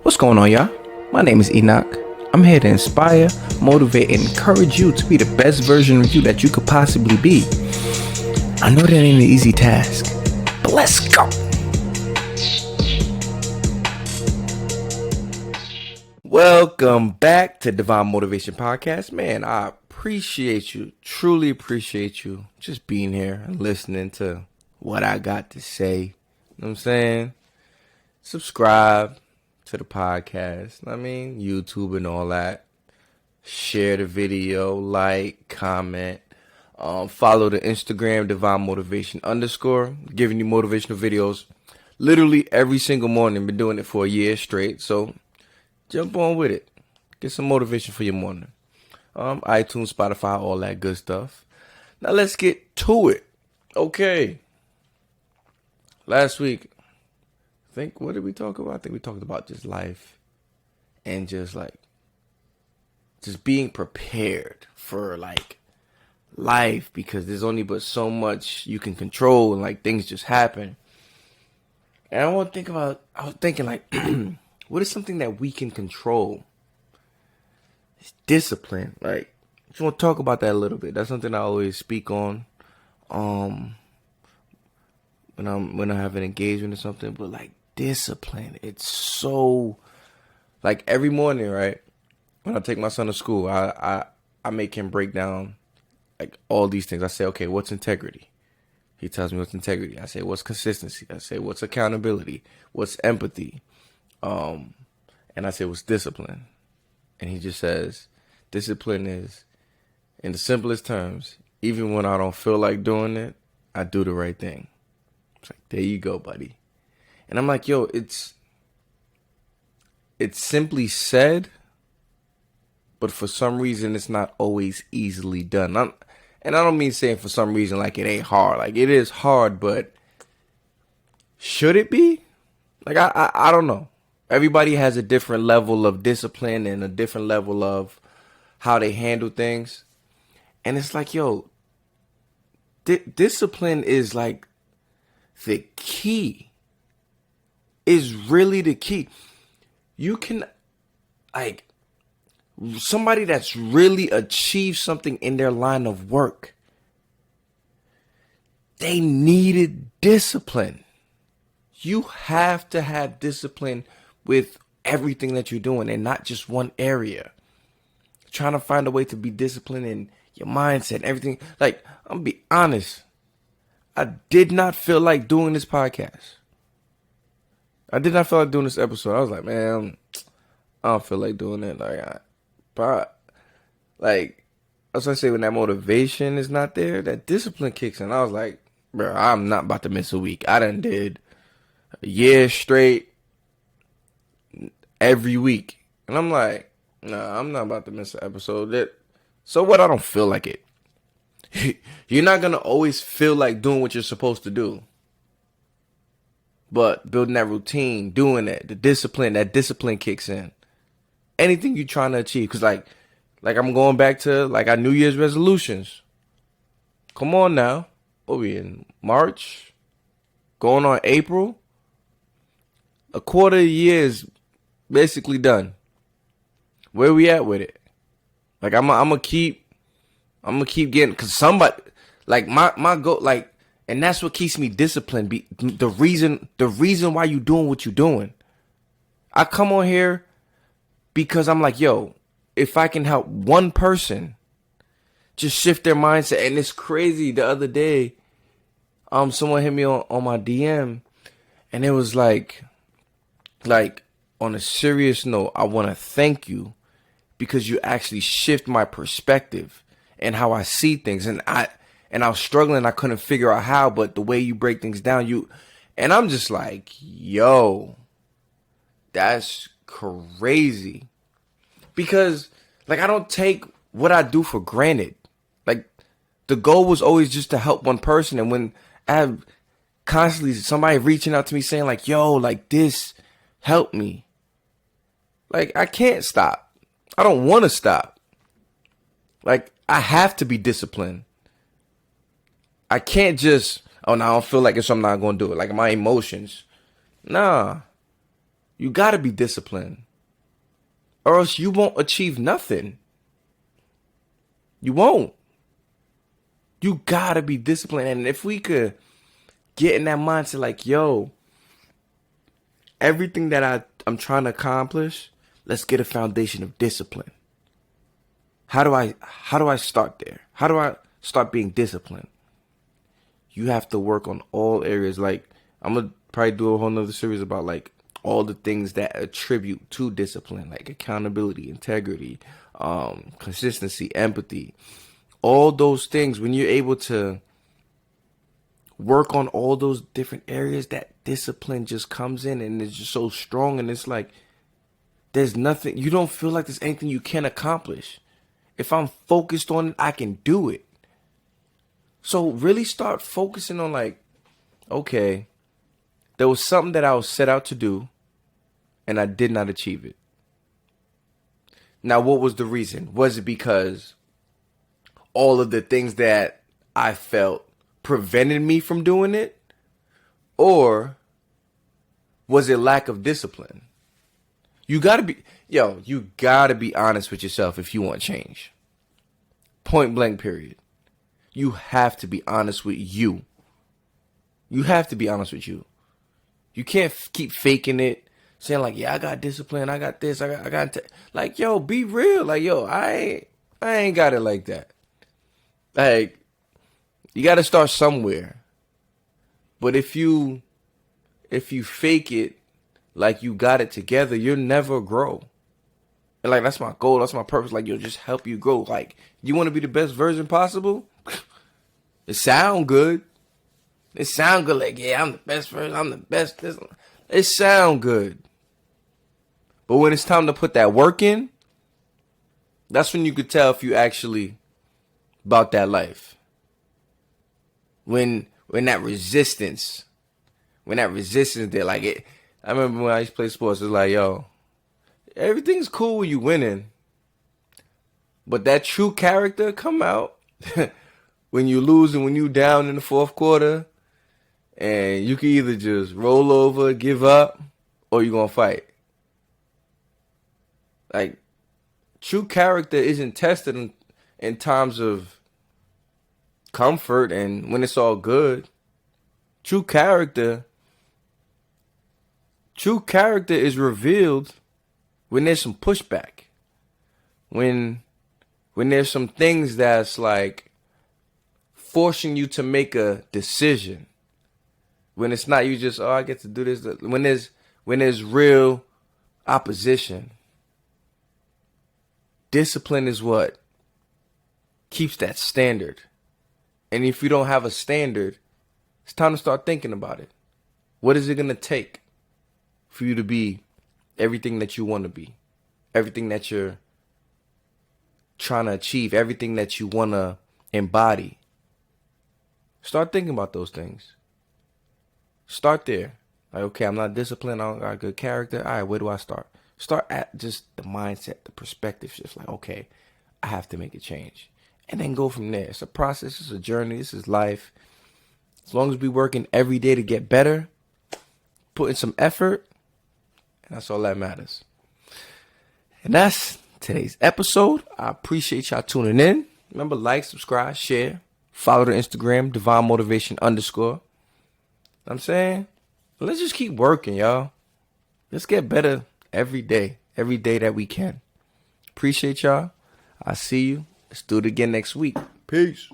What's going on, y'all? My name is Enoch. I'm here to inspire, motivate, and encourage you to be the best version of you that you could possibly be. I know that ain't an easy task, but let's go. Welcome back to Divine Motivation Podcast. Man, I appreciate you, truly appreciate you just being here and listening to what I got to say. You know what I'm saying? Subscribe to the podcast. I mean, YouTube and all that. Share the video, like, comment. Follow the Instagram, Divine Motivation _, giving you motivational videos literally every single morning. Been doing it for a year straight, so jump on with it. Get some motivation for your morning. iTunes, Spotify, all that good stuff. Now let's get to it. Okay. Last week, what did we talk about? I think we talked about just life and just being prepared for life, because there's only but so much you can control and things just happen. And I was thinking what is something that we can control? It's discipline. Just want to talk about that a little bit. That's something I always speak on. When I have an engagement or something, but discipline, it's so every morning, right? When I take my son to school, I make him break down all these things. I say, okay, what's integrity? He tells me what's integrity. I say, what's consistency? I say, what's accountability? What's empathy? And I say, what's discipline? And he just says, discipline is, in the simplest terms, even when I don't feel like doing it, I do the right thing. It's there you go, buddy. And I'm like, yo, it's simply said, but for some reason it's not always easily done. And I don't mean saying for some reason it ain't hard. It is hard, but should it be? I don't know. Everybody has a different level of discipline and a different level of how they handle things. And it's yo, discipline is the key. Is really the key. You can, somebody that's really achieved something in their line of work, they needed discipline. You have to have discipline with everything that you're doing and not just one area. Trying to find a way to be disciplined in your mindset, everything. I'm gonna be honest. I did not feel like doing this podcast. I did not feel like doing this episode. I was like, man, I don't feel like doing it. As I say, when that motivation is not there, that discipline kicks in. I was like, bro, I'm not about to miss a week. I done did a year straight every week. And I'm like, nah, I'm not about to miss an episode. So what? I don't feel like it. You're not going to always feel like doing what you're supposed to do. But building that routine, doing that, that discipline kicks in. Anything you're trying to achieve. Because I'm going back to our New Year's resolutions. Come on now. What are we in? March? Going on April? A quarter of the year is basically done. Where we at with it? I'm gonna keep getting, because somebody, my goal, and that's what keeps me disciplined. The reason why you doing what you doing. I come on here because I'm yo, if I can help one person just shift their mindset. And it's crazy. The other day, someone hit me on my DM, and it was on a serious note, I want to thank you because you actually shift my perspective and how I see things. And I was struggling. I couldn't figure out how, but the way you break things down, and I'm just yo, that's crazy. Because I don't take what I do for granted. The goal was always just to help one person. And when I have constantly somebody reaching out to me saying yo, this help me. I can't stop. I don't want to stop. I have to be disciplined. I can't just, oh, no, I don't feel like it, so I'm not going to do it. My emotions. Nah. You got to be disciplined, or else you won't achieve nothing. You won't. You got to be disciplined. And if we could get in that mindset like, yo, everything that I'm trying to accomplish, let's get a foundation of discipline. How do I start there? How do I start being disciplined? You have to work on all areas. Like, I'm going to probably do a whole nother series about like all the things that attribute to discipline, like accountability, integrity, consistency, empathy, all those things. When you're able to work on all those different areas, that discipline just comes in and it's just so strong. And it's like, there's nothing, you don't feel like there's anything you can't accomplish. If I'm focused on it, I can do it. So really start focusing on like, okay, there was something that I was set out to do and I did not achieve it. Now, what was the reason? Was it because all of the things that I felt prevented me from doing it? Or was it lack of discipline? You gotta be honest with yourself if you want change. Point blank, period. You have to be honest with you. You have to be honest with you. You can't keep faking it, saying like, yeah, I got discipline, I got this, I got like, yo, be real. Like, yo, I ain't got it like that. Like, you got to start somewhere. But if you fake it like you got it together, you'll never grow. And like, that's my goal, that's my purpose. Like, yo, just help you grow. Like, you want to be the best version possible? It sound good. It sound good. Like, yeah, I'm the best version. I'm the best. It sound good. But when it's time to put that work in, that's when you could tell if you actually about that life. When that resistance there, like it. I remember when I used to play sports, it's like, yo, everything's cool when you winning, but that true character come out when you lose and when you down in the fourth quarter, and you can either just roll over, give up, or you gonna fight. Like, true character isn't tested in times of comfort and when it's all good. True character is revealed when there's some pushback. When there's some things that's like forcing you to make a decision. When it's not you just, oh, I get to do this. When there's real opposition. Discipline is what keeps that standard. And if you don't have a standard, it's time to start thinking about it. What is it going to take for you to be everything that you want to be? Everything that you're trying to achieve, everything that you want to embody. Start thinking about those things. Start there. Like, okay, I'm not disciplined, I don't got a good character. All right, where do I start? Start at just the mindset, the perspective. Just like, okay, I have to make a change. And then go from there. It's a process, it's a journey, this is life. As long as we working every day to get better, putting some effort, and that's all that matters. And that's today's episode. I appreciate y'all tuning in. Remember, like, subscribe, share, follow the Instagram, Divine Motivation _. I'm saying, let's just keep working, y'all. Let's get better every day that we can. Appreciate y'all. I'll see you. Let's do it again next week. Peace.